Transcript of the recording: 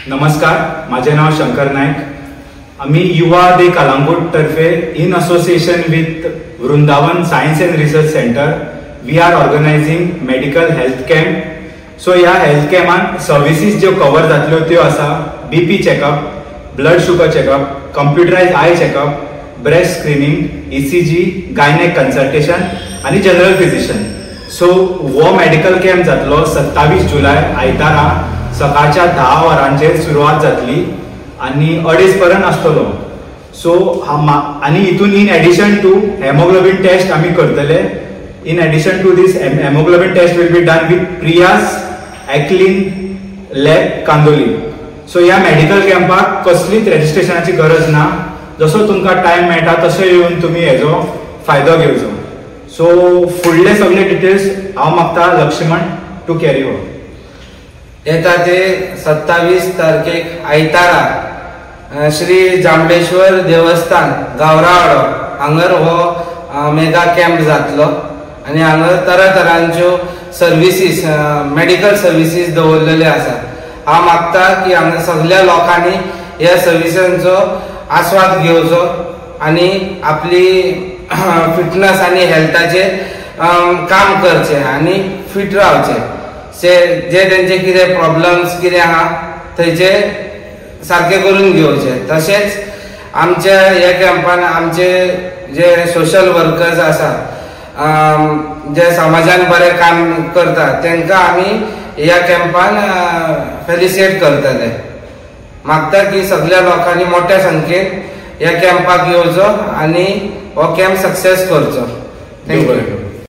नमस्कार, माझे नाव शंकर नायक. आम्ही युवा दे कलांगूट तर्फे in association with Vrindavan science and research centre we are organising medical health camp. So ह्या हेल्थ कॅम्पान सर्विसीस ज्यो कवर जातल्यो त्यो आसा BP checkup, blood sugar checkup, computerise eye checkup, breast screening, ECG, gynaec consultation आणि जनरल फिजिशियन. सो हो medical camp जातलो 27 जुलय आयतारा सकाळच्या 10 वरांचेर सुरवात जातली आणि 2:30 पर्यंत आसतलो. सो आणि हितून in addition to haemoglobin test आम्ही करतले. In addition to this haemoglobin test will be done with प्रियास ॲक्लिन लॅब कांदोली. सो ह्या मेडिकल कॅम्पाक कसलीच रेजिस्ट्रेशनाची गरज ना. जसो तुमकां टायम मेळटा तसो येवन तुम्ही हेजो फायदो घेवचो. सो फुडले सगळे डिटेल्स हांव मागता लक्ष्मण टू कॅरी ओवर. येता ते 27 तारखेक आयतारा श्री जांबडेश्वर देवस्थान गावरावाडो हांगर हो मेगा कॅम्प जातलो आणि हांगर तरातरांच्यो सर्विसीस मेडिकल सर्विसीस दवरलेले आसा. हांव मागता की हांगा सगळ्या लोकांनी ह्या सर्विसांचो आस्वाद घेवचो आणि आपली फिटनेस आणि हेल्थाचेर काम करचे आणि फिट रावचे. जे त्यांचे कितें प्रॉब्लेम्स कितें आहा थंयचे सारखे करून घेवचे. तशेंच आमच्या ह्या कॅम्पान आमचे जे सोशल वर्कर्स आसा जे समाजान बरें काम करता तांकां आमी ह्या कॅम्पान फेलिसिएट करतले. मागता की सगळ्या लोकांनी मोठ्या संख्येन ह्या कॅम्पाक येवचो आणि हो कॅम्प सक्सेस करचो. थँक्यू.